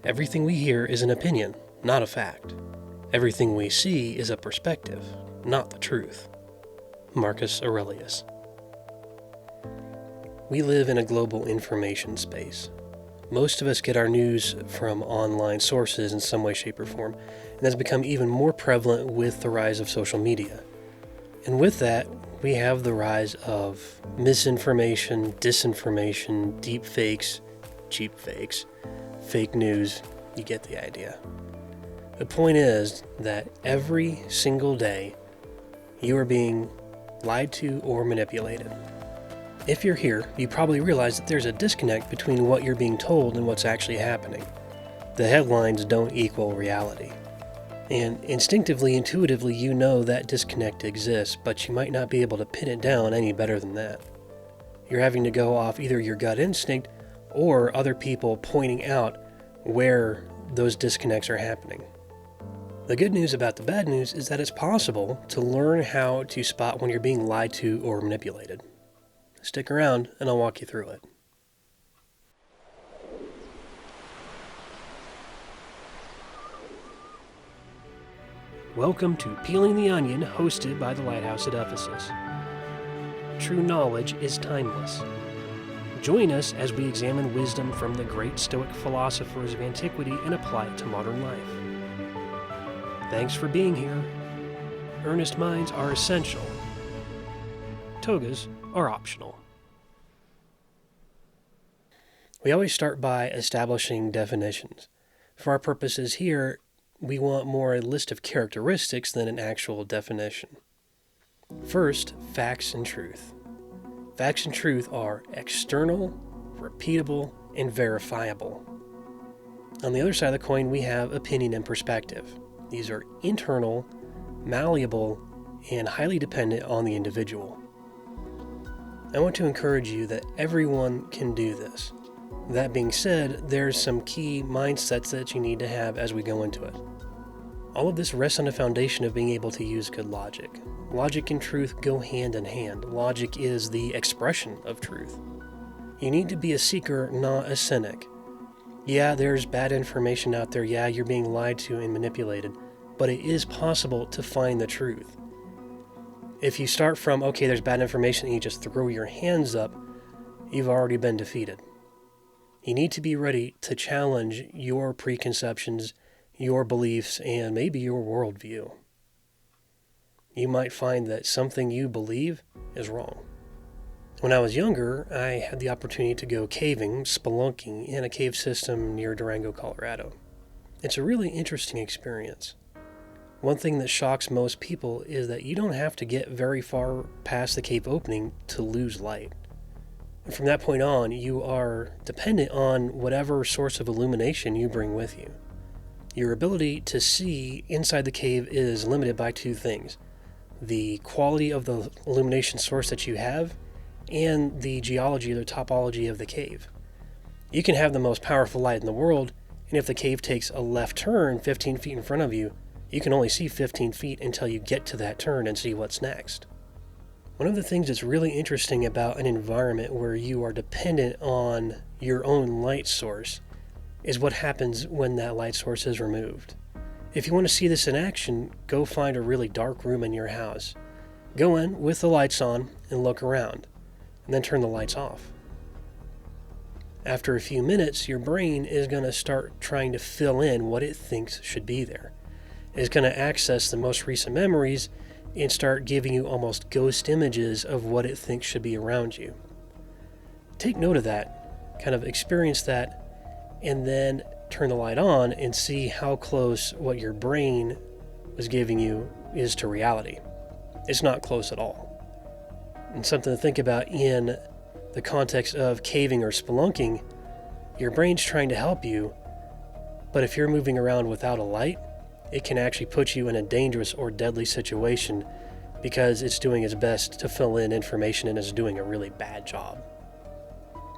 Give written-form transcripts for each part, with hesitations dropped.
Everything we hear is an opinion, not a fact. Everything we see is a perspective, not the truth. Marcus Aurelius. We live in a global information space. Most of us get our news from online sources in some way, shape, or form, and that's become even more prevalent with the rise of social media. And with that, we have the rise of misinformation, disinformation, deep fakes, cheap fakes, fake news. You get the idea. The point is that every single day, you are being lied to or manipulated. If you're here, you probably realize that there's a disconnect between what you're being told and what's actually happening. The headlines don't equal reality. And instinctively, intuitively, you know that disconnect exists, but you might not be able to pin it down any better than that. You're having to go off either your gut instinct or other people pointing out where those disconnects are happening. The good news about the bad news is that it's possible to learn how to spot when you're being lied to or manipulated. Stick around and I'll walk you through it. Welcome to Peeling the Onion, hosted by the Lighthouse at Ephesus. True knowledge is timeless. Join us as we examine wisdom from the great Stoic philosophers of antiquity and apply it to modern life. Thanks for being here. Earnest minds are essential. Togas are optional. We always start by establishing definitions. For our purposes here, we want more a list of characteristics than an actual definition. First, facts and truth. Facts and truth are external, repeatable, and verifiable. On the other side of the coin, we have opinion and perspective. These are internal, malleable, and highly dependent on the individual. I want to encourage you that everyone can do this. That being said, there's some key mindsets that you need to have as we go into it. All of this rests on a foundation of being able to use good logic. Logic and truth go hand in hand. Logic is the expression of truth. You need to be a seeker, not a cynic. Yeah, there's bad information out there. Yeah, you're being lied to and manipulated. But it is possible to find the truth. If you start from, okay, there's bad information, and you just throw your hands up, you've already been defeated. You need to be ready to challenge your preconceptions, your beliefs, and maybe your worldview. You might find that something you believe is wrong. When I was younger, I had the opportunity to go caving, spelunking, in a cave system near Durango, Colorado. It's a really interesting experience. One thing that shocks most people is that you don't have to get very far past the cave opening to lose light. And from that point on, you are dependent on whatever source of illumination you bring with you. Your ability to see inside the cave is limited by two things: the quality of the illumination source that you have and the geology or the topology of the cave. You can have the most powerful light in the world, and if the cave takes a left turn 15 feet in front of you, you can only see 15 feet until you get to that turn and see what's next. One of the things that's really interesting about an environment where you are dependent on your own light source is what happens when that light source is removed. If you want to see this in action, go find a really dark room in your house. Go in with the lights on and look around, and then turn the lights off. After a few minutes, your brain is going to start trying to fill in what it thinks should be there. It's going to access the most recent memories and start giving you almost ghost images of what it thinks should be around you. Take note of that, kind of experience that, and then turn the light on and see how close what your brain was giving you is to reality. It's not close at all. And something to think about in the context of caving or spelunking, your brain's trying to help you, but if you're moving around without a light, it can actually put you in a dangerous or deadly situation because it's doing its best to fill in information and is doing a really bad job.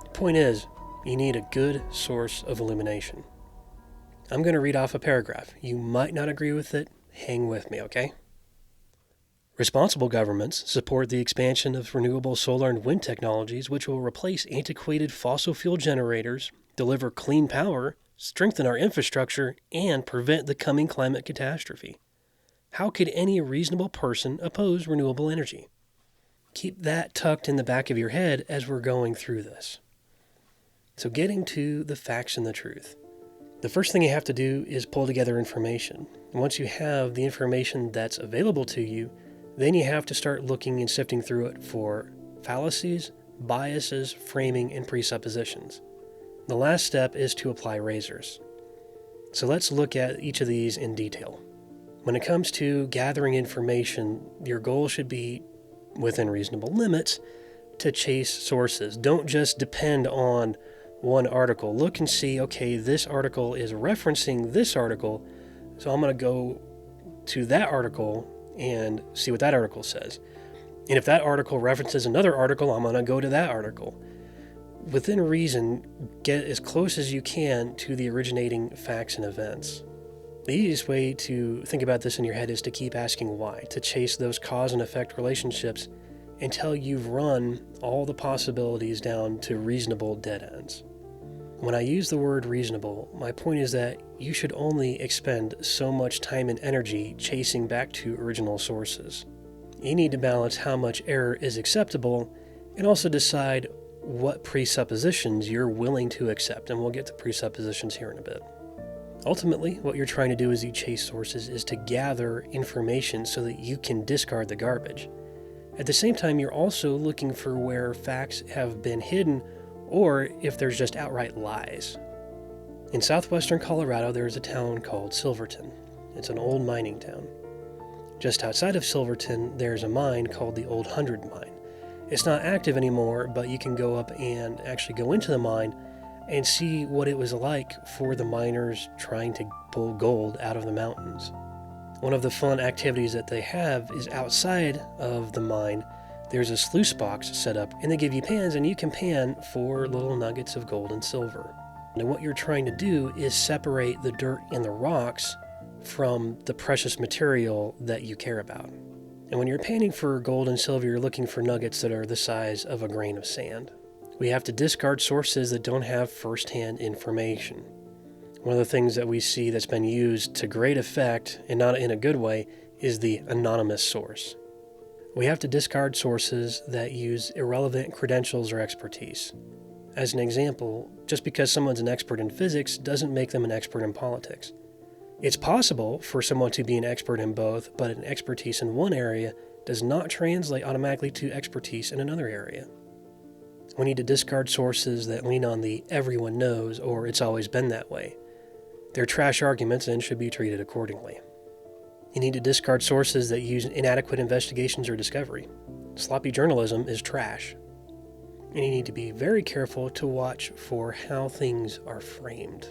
The point is, you need a good source of illumination. I'm going to read off a paragraph. You might not agree with it. Hang with me, okay? Responsible governments support the expansion of renewable solar and wind technologies which will replace antiquated fossil fuel generators, deliver clean power, strengthen our infrastructure, and prevent the coming climate catastrophe. How could any reasonable person oppose renewable energy? Keep that tucked in the back of your head as we're going through this. So getting to the facts and the truth. The first thing you have to do is pull together information. And once you have the information that's available to you, then you have to start looking and sifting through it for fallacies, biases, framing, and presuppositions. The last step is to apply razors. So let's look at each of these in detail. When it comes to gathering information, your goal should be, within reasonable limits, to chase sources. Don't just depend on one article. Look and see, okay, this article is referencing this article, so I'm going to go to that article and see what that article says. And if that article references another article, I'm going to go to that article. Within reason, get as close as you can to the originating facts and events. The easiest way to think about this in your head is to keep asking why, to chase those cause and effect relationships until you've run all the possibilities down to reasonable dead ends. When I use the word reasonable, my point is that you should only expend so much time and energy chasing back to original sources. You need to balance how much error is acceptable and also decide what presuppositions you're willing to accept, and we'll get to presuppositions here in a bit. Ultimately, what you're trying to do as you chase sources is to gather information so that you can discard the garbage. At the same time, you're also looking for where facts have been hidden or if there's just outright lies. In southwestern Colorado, there's a town called Silverton. It's an old mining town. Just outside of Silverton, there's a mine called the Old 100 Mine. It's not active anymore, but you can go up and actually go into the mine and see what it was like for the miners trying to pull gold out of the mountains. One of the fun activities that they have is outside of the mine, there's a sluice box set up, and they give you pans, and you can pan for little nuggets of gold and silver. And what you're trying to do is separate the dirt and the rocks from the precious material that you care about. And when you're panning for gold and silver, you're looking for nuggets that are the size of a grain of sand. We have to discard sources that don't have first-hand information. One of the things that we see that's been used to great effect, and not in a good way, is the anonymous source. We have to discard sources that use irrelevant credentials or expertise. As an example, just because someone's an expert in physics doesn't make them an expert in politics. It's possible for someone to be an expert in both, but an expertise in one area does not translate automatically to expertise in another area. We need to discard sources that lean on the everyone knows or it's always been that way. They're trash arguments and should be treated accordingly. You need to discard sources that use inadequate investigations or discovery. Sloppy journalism is trash. And you need to be very careful to watch for how things are framed.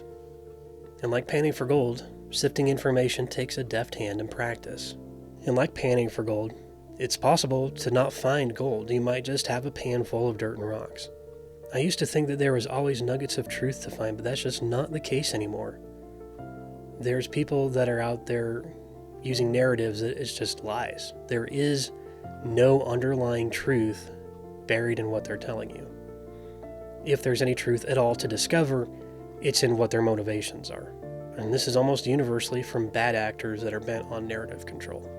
And like panning for gold, sifting information takes a deft hand and practice. And like panning for gold, it's possible to not find gold. You might just have a pan full of dirt and rocks. I used to think that there was always nuggets of truth to find, but that's just not the case anymore. There's people that are out there using narratives that it's just lies. There is no underlying truth buried in what they're telling you. If there's any truth at all to discover, it's in what their motivations are. And this is almost universally from bad actors that are bent on narrative control.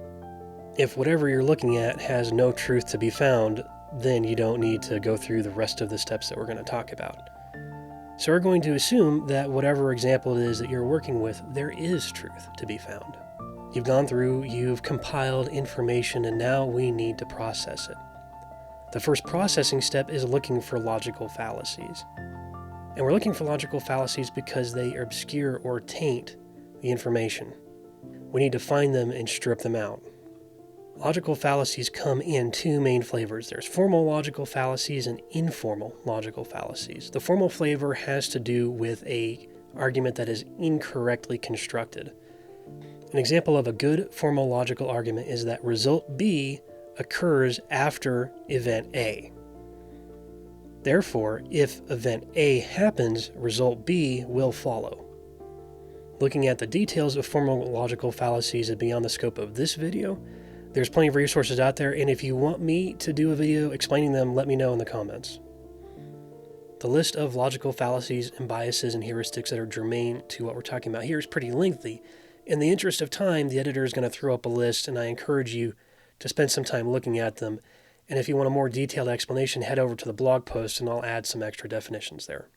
If whatever you're looking at has no truth to be found, then you don't need to go through the rest of the steps that we're going to talk about. So we're going to assume that whatever example it is that you're working with, there is truth to be found. You've gone through, you've compiled information, and now we need to process it. The first processing step is looking for logical fallacies. And we're looking for logical fallacies because they obscure or taint the information. We need to find them and strip them out. Logical fallacies come in two main flavors. There's formal logical fallacies and informal logical fallacies. The formal flavor has to do with an argument that is incorrectly constructed. An example of a good formal logical argument is that result B occurs after event A. Therefore, if event A happens, result B will follow. Looking at the details of formal logical fallacies is beyond the scope of this video. There's plenty of resources out there, and if you want me to do a video explaining them, let me know in the comments. The list of logical fallacies and biases and heuristics that are germane to what we're talking about here is pretty lengthy. In the interest of time, the editor is going to throw up a list, and I encourage you to spend some time looking at them. And if you want a more detailed explanation, head over to the blog post and I'll add some extra definitions there.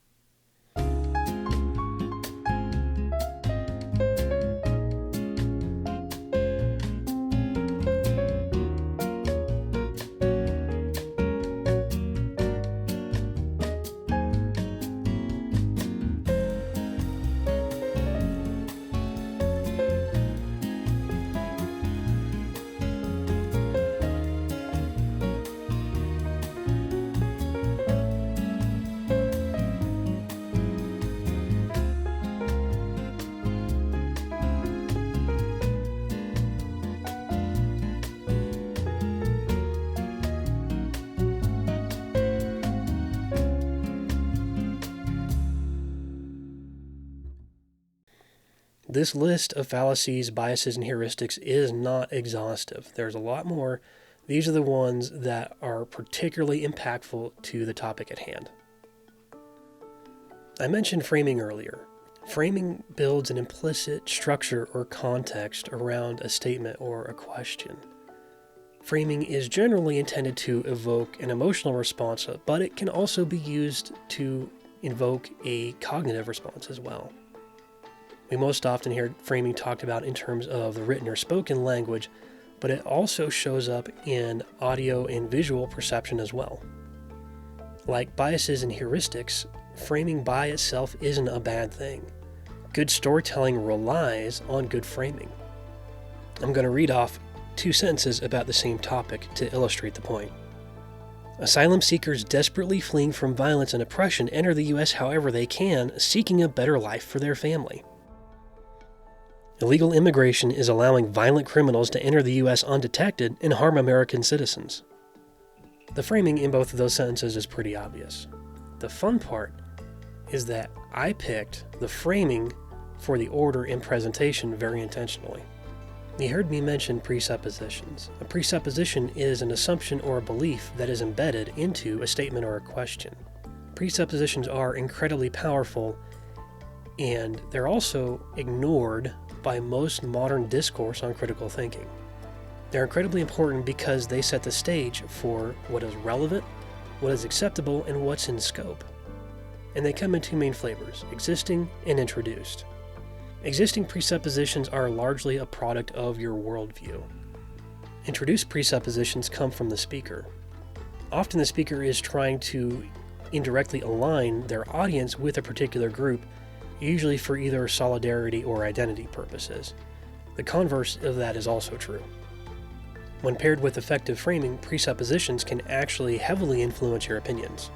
This list of fallacies, biases, and heuristics is not exhaustive. There's a lot more. These are the ones that are particularly impactful to the topic at hand. I mentioned framing earlier. Framing builds an implicit structure or context around a statement or a question. Framing is generally intended to evoke an emotional response, but it can also be used to invoke a cognitive response as well. We most often hear framing talked about in terms of the written or spoken language, but it also shows up in audio and visual perception as well. Like biases and heuristics, framing by itself isn't a bad thing. Good storytelling relies on good framing. I'm going to read off 2 sentences about the same topic to illustrate the point. Asylum seekers desperately fleeing from violence and oppression enter the U.S. however they can, seeking a better life for their family. Illegal immigration is allowing violent criminals to enter the U.S. undetected and harm American citizens. The framing in both of those sentences is pretty obvious. The fun part is that I picked the framing for the order and presentation very intentionally. You heard me mention presuppositions. A presupposition is an assumption or a belief that is embedded into a statement or a question. Presuppositions are incredibly powerful, and they're also ignored by most modern discourse on critical thinking. They're incredibly important because they set the stage for what is relevant, what is acceptable, and what's in scope. And they come in 2 main flavors, existing and introduced. Existing presuppositions are largely a product of your worldview. Introduced presuppositions come from the speaker. Often the speaker is trying to indirectly align their audience with a particular group, usually for either solidarity or identity purposes. The converse of that is also true. When paired with effective framing, presuppositions can actually heavily influence your opinions.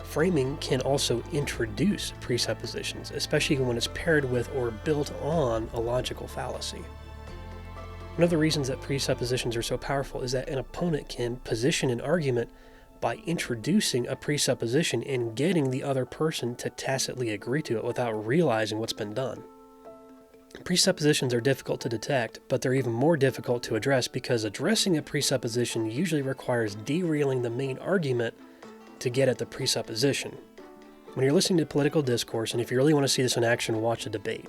Framing can also introduce presuppositions, especially when it's paired with or built on a logical fallacy. One of the reasons that presuppositions are so powerful is that an opponent can position an argument by introducing a presupposition and getting the other person to tacitly agree to it without realizing what's been done. Presuppositions are difficult to detect, but they're even more difficult to address because addressing a presupposition usually requires derailing the main argument to get at the presupposition. When you're listening to political discourse, and if you really want to see this in action, watch a debate.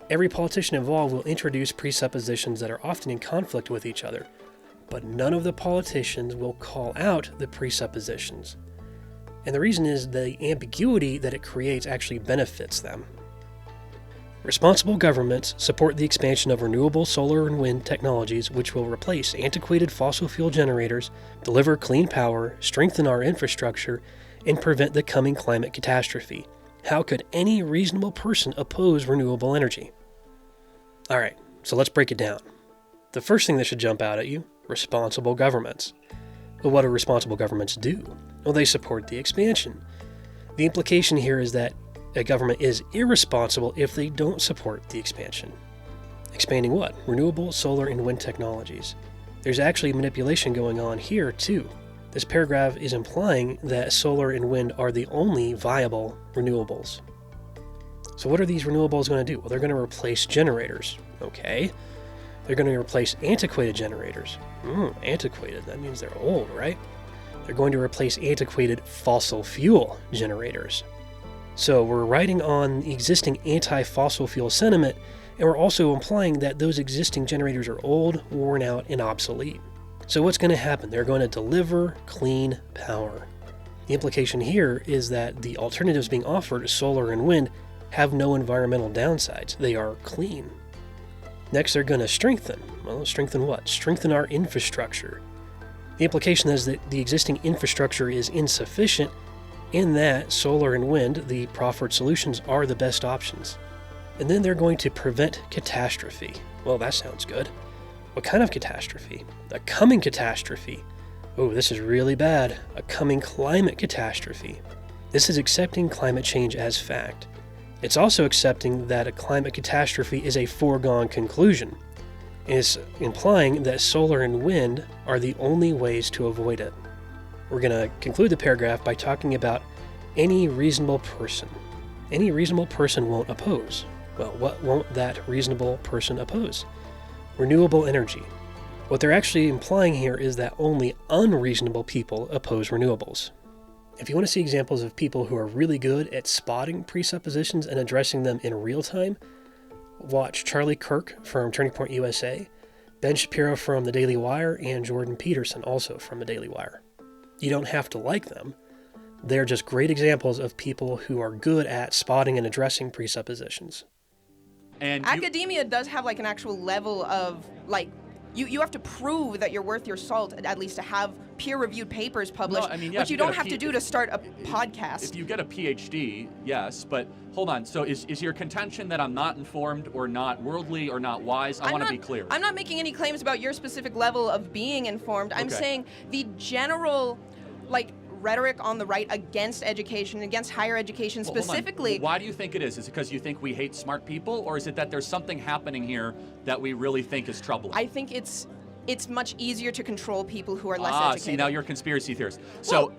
Every politician involved will introduce presuppositions that are often in conflict with each other, but none of the politicians will call out the presuppositions. And the reason is the ambiguity that it creates actually benefits them. Responsible governments support the expansion of renewable solar and wind technologies, which will replace antiquated fossil fuel generators, deliver clean power, strengthen our infrastructure, and prevent the coming climate catastrophe. How could any reasonable person oppose renewable energy? Alright, so let's break it down. The first thing that should jump out at you, responsible governments. But what do responsible governments do? Well, they support the expansion. The implication here is that a government is irresponsible if they don't support the expansion. Expanding what? Renewable, solar, and wind technologies. There's actually manipulation going on here too. This paragraph is implying that solar and wind are the only viable renewables. So what are these renewables going to do? Well, they're going to replace generators. Okay. They're going to replace antiquated generators. Antiquated, that means they're old, right? They're going to replace antiquated fossil fuel generators. So we're riding on the existing anti-fossil fuel sentiment, and we're also implying that those existing generators are old, worn out, and obsolete. So what's going to happen? They're going to deliver clean power. The implication here is that the alternatives being offered, solar and wind, have no environmental downsides. They are clean. Next, they're going to strengthen. Well, strengthen what? Strengthen our infrastructure. The implication is that the existing infrastructure is insufficient, and that solar and wind, the proffered solutions, are the best options. And then they're going to prevent catastrophe. Well, that sounds good. What kind of catastrophe? A coming catastrophe. Oh, this is really bad. A coming climate catastrophe. This is accepting climate change as fact. It's also accepting that a climate catastrophe is a foregone conclusion. It's implying that solar and wind are the only ways to avoid it. We're going to conclude the paragraph by talking about any reasonable person. Any reasonable person won't oppose. Well, what won't that reasonable person oppose? Renewable energy. What they're actually implying here is that only unreasonable people oppose renewables. If you want to see examples of people who are really good at spotting presuppositions and addressing them in real time, watch Charlie Kirk from Turning Point USA, Ben Shapiro from The Daily Wire, and Jordan Peterson, also from The Daily Wire. You don't have to like them. They're just great examples of people who are good at spotting and addressing presuppositions. And academia does have like an actual level of like, you have to prove that you're worth your salt, at least to have peer-reviewed papers published, which you don't have to do to start a podcast. If you get a PhD, yes, but hold on. So is your contention that I'm not informed or not worldly or not wise? I want to be clear. I'm not making any claims about your specific level of being informed. I'm saying the general, like, rhetoric on the right against education, against higher education specifically. Why do you think it is? Is it because you think we hate smart people, or is it that there's something happening here that we really think is troubling? I think it's much easier to control people who are less educated. See, now you're a conspiracy theorist. So,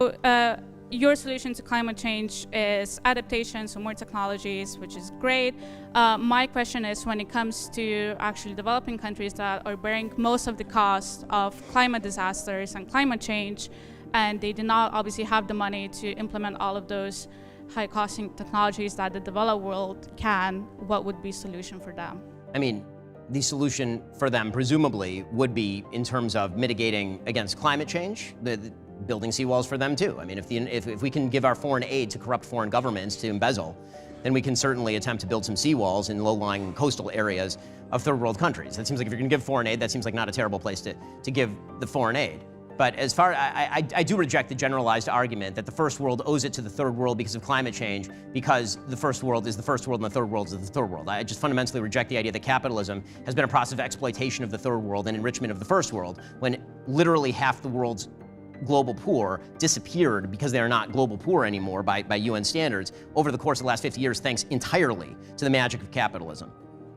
your solution to climate change is adaptation, so more technologies, which is great. My question is, when it comes to actually developing countries that are bearing most of the cost of climate disasters and climate change, and they do not obviously have the money to implement all of those high-costing technologies that the developed world can, what would be a solution for them? I mean, the solution for them presumably would be in terms of mitigating against climate change, the building seawalls for them too. I mean, if we can give our foreign aid to corrupt foreign governments to embezzle, then we can certainly attempt to build some seawalls in low-lying coastal areas of third world countries. That seems like if you're going to give foreign aid, that seems like not a terrible place to give the foreign aid. But as far, I do reject the generalized argument that the first world owes it to the third world because of climate change, because the first world is the first world and the third world is the third world. I just fundamentally reject the idea that capitalism has been a process of exploitation of the third world and enrichment of the first world, when literally half the world's global poor disappeared because they are not global poor anymore by UN standards over the course of the last 50 years, thanks entirely to the magic of capitalism.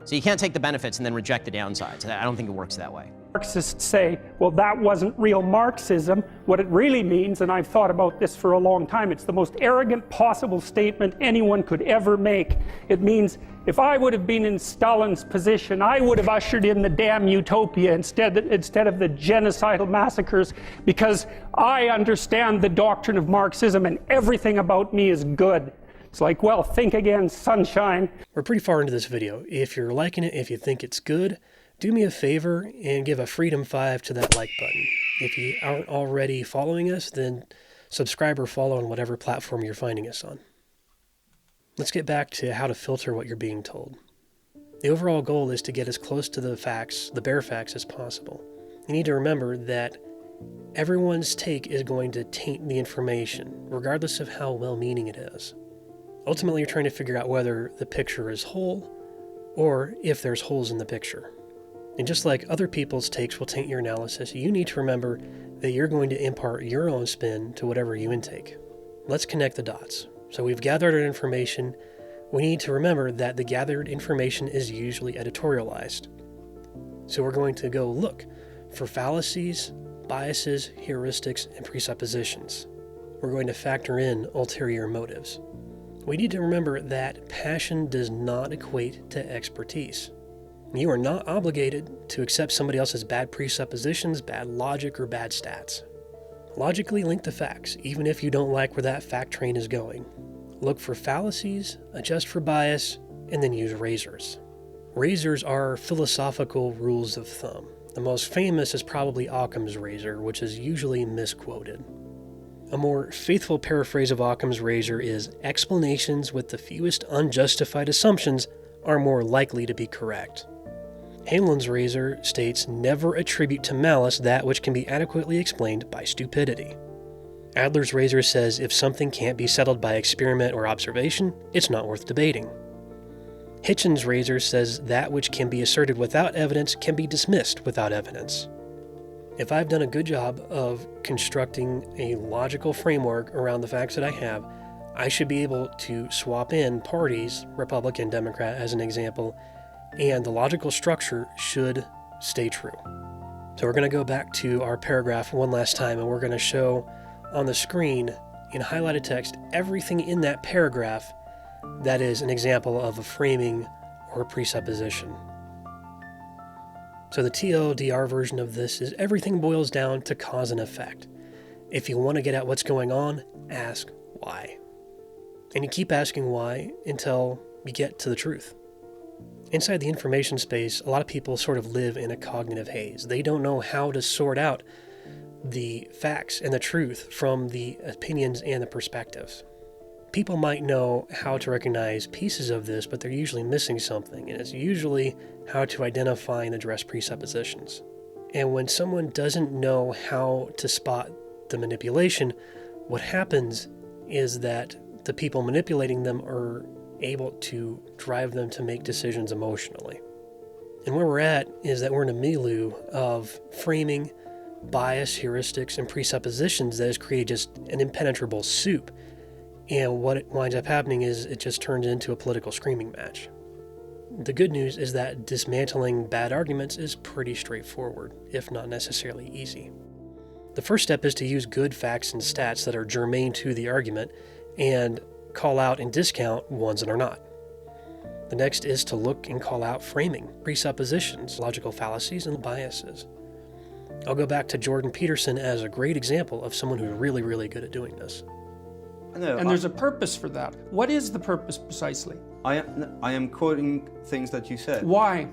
So you can't take the benefits and then reject the downsides. I don't think it works that way. Marxists say, well, that wasn't real Marxism. What it really means, and I've thought about this for a long time, it's the most arrogant possible statement anyone could ever make. It means, if I would have been in Stalin's position, I would have ushered in the damn utopia instead of the genocidal massacres, because I understand the doctrine of Marxism and everything about me is good. It's like, well, think again, sunshine. We're pretty far into this video. If you're liking it, if you think it's good, do me a favor and give a Freedom 5 to that like button. If you aren't already following us, then subscribe or follow on whatever platform you're finding us on. Let's get back to how to filter what you're being told. The overall goal is to get as close to the facts, the bare facts, as possible. You need to remember that everyone's take is going to taint the information, regardless of how well-meaning it is. Ultimately, you're trying to figure out whether the picture is whole or if there's holes in the picture. And just like other people's takes will taint your analysis, you need to remember that you're going to impart your own spin to whatever you intake. Let's connect the dots. So we've gathered our information. We need to remember that the gathered information is usually editorialized. So we're going to go look for fallacies, biases, heuristics, and presuppositions. We're going to factor in ulterior motives. We need to remember that passion does not equate to expertise. You are not obligated to accept somebody else's bad presuppositions, bad logic, or bad stats. Logically link the facts, even if you don't like where that fact train is going. Look for fallacies, adjust for bias, and then use razors. Razors are philosophical rules of thumb. The most famous is probably Occam's razor, which is usually misquoted. A more faithful paraphrase of Occam's razor is, explanations with the fewest unjustified assumptions are more likely to be correct. Hamelin's razor states, never attribute to malice that which can be adequately explained by stupidity. Adler's razor says, if something can't be settled by experiment or observation, it's not worth debating. Hitchin's razor says that which can be asserted without evidence can be dismissed without evidence. If I've done a good job of constructing a logical framework around the facts that I have, I should be able to swap in parties, Republican, Democrat as an example, and the logical structure should stay true. So we're going to go back to our paragraph one last time, and we're going to show on the screen in highlighted text everything in that paragraph that is an example of a framing or a presupposition. So the TLDR version of this is everything boils down to cause and effect. If you want to get at what's going on, ask why. And you keep asking why until you get to the truth. Inside the information space, a lot of people sort of live in a cognitive haze. They don't know how to sort out the facts and the truth from the opinions and the perspectives. People might know how to recognize pieces of this, but they're usually missing something, and it's usually how to identify and address presuppositions. And when someone doesn't know how to spot the manipulation, what happens is that the people manipulating them are able to drive them to make decisions emotionally. And where we're at is that we're in a milieu of framing, bias, heuristics, and presuppositions that has created just an impenetrable soup. And what it winds up happening is it just turns into a political screaming match. The good news is that dismantling bad arguments is pretty straightforward, if not necessarily easy. The first step is to use good facts and stats that are germane to the argument and call out and discount ones that are not. The next is to look and call out framing, presuppositions, logical fallacies, and biases. I'll go back to Jordan Peterson as a great example of someone who's really, really good at doing this. And there's a purpose for that. What is the purpose precisely? I am quoting things that you said. Why?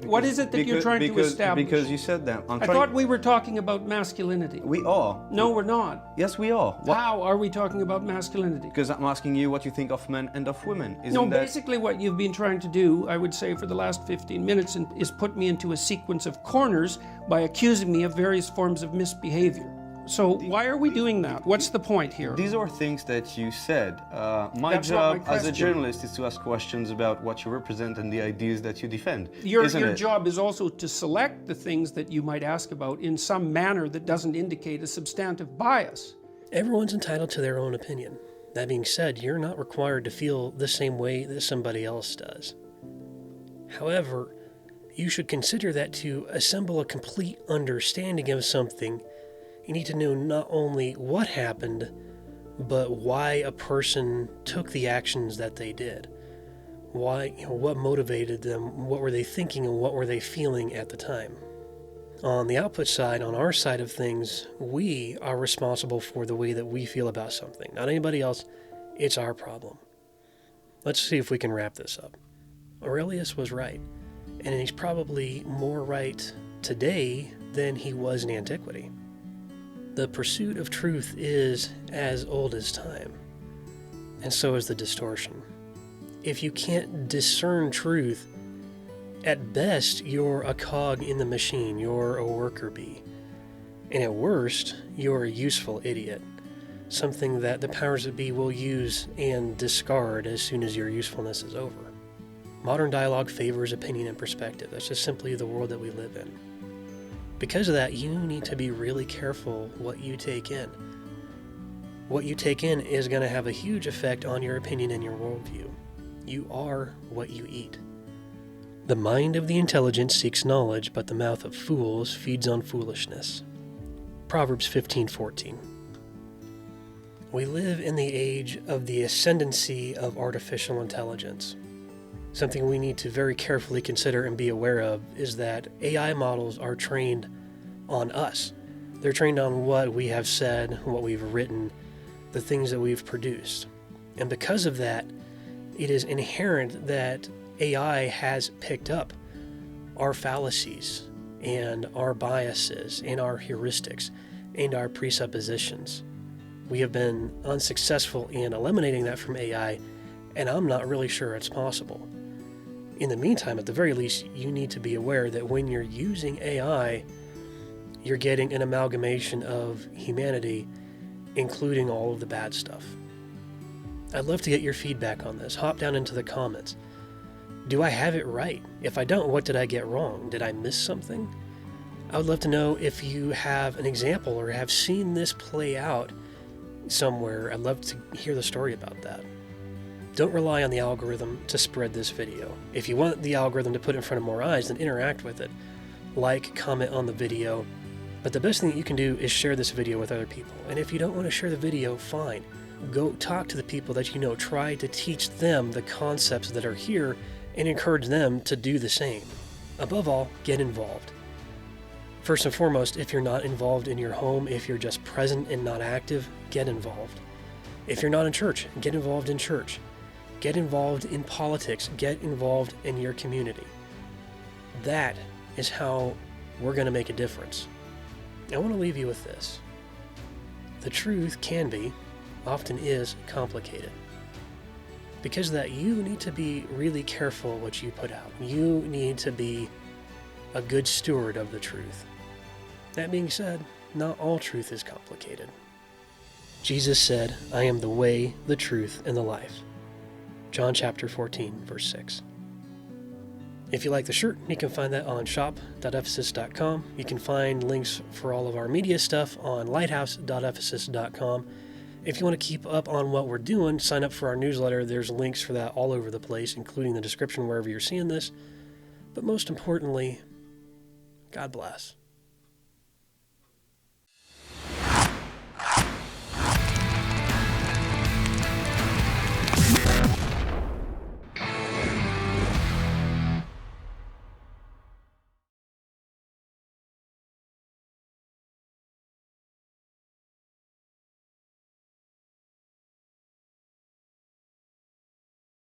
What is it that you're trying to establish? Because you said that. I thought we were talking about masculinity. We are. No, we're not. Yes, we are. How are we talking about masculinity? Because I'm asking you what you think of men and of women. Basically what you've been trying to do, I would say for the last 15 minutes, is put me into a sequence of corners by accusing me of various forms of misbehavior. So why are we doing that? What's the point here? These are things that you said. My job as a journalist is to ask questions about what you represent and the ideas that you defend. Your job is also to select the things that you might ask about in some manner that doesn't indicate a substantive bias. Everyone's entitled to their own opinion. That being said, you're not required to feel the same way that somebody else does. However, you should consider that to assemble a complete understanding of something, you need to know not only what happened, but why a person took the actions that they did. Why, what motivated them, what were they thinking, and what were they feeling at the time. On the output side, on our side of things, we are responsible for the way that we feel about something. Not anybody else, it's our problem. Let's see if we can wrap this up. Aurelius was right, and he's probably more right today than he was in antiquity. The pursuit of truth is as old as time, and so is the distortion. If you can't discern truth, at best you're a cog in the machine, you're a worker bee, and at worst you're a useful idiot, something that the powers that be will use and discard as soon as your usefulness is over. Modern dialogue favors opinion and perspective. That's just simply the world that we live in. Because of that, you need to be really careful what you take in. What you take in is going to have a huge effect on your opinion and your worldview. You are what you eat. The mind of the intelligent seeks knowledge, but the mouth of fools feeds on foolishness. Proverbs 15:14. We live in the age of the ascendancy of artificial intelligence. Something we need to very carefully consider and be aware of is that AI models are trained on us. They're trained on what we have said, what we've written, the things that we've produced. And because of that, it is inherent that AI has picked up our fallacies and our biases and our heuristics and our presuppositions. We have been unsuccessful in eliminating that from AI, and I'm not really sure it's possible. In the meantime, at the very least, you need to be aware that when you're using AI, you're getting an amalgamation of humanity, including all of the bad stuff. I'd love to get your feedback on this. Hop down into the comments. Do I have it right? If I don't, what did I get wrong? Did I miss something? I would love to know if you have an example or have seen this play out somewhere. I'd love to hear the story about that. Don't rely on the algorithm to spread this video. If you want the algorithm to put it in front of more eyes, then interact with it. Like, comment on the video. But the best thing that you can do is share this video with other people. And if you don't want to share the video, fine. Go talk to the people that you know. Try to teach them the concepts that are here and encourage them to do the same. Above all, get involved. First and foremost, if you're not involved in your home, if you're just present and not active, get involved. If you're not in church, get involved in church. Get involved in politics. Get involved in your community. That is how we're going to make a difference. I want to leave you with this. The truth can be, often is, complicated. Because of that, you need to be really careful what you put out. You need to be a good steward of the truth. That being said, not all truth is complicated. Jesus said, "I am the way, the truth, and the life." John chapter 14, verse 6. If you like the shirt, you can find that on shop.ephesus.com. You can find links for all of our media stuff on lighthouse.ephesus.com. If you want to keep up on what we're doing, sign up for our newsletter. There's links for that all over the place, including the description wherever you're seeing this. But most importantly, God bless.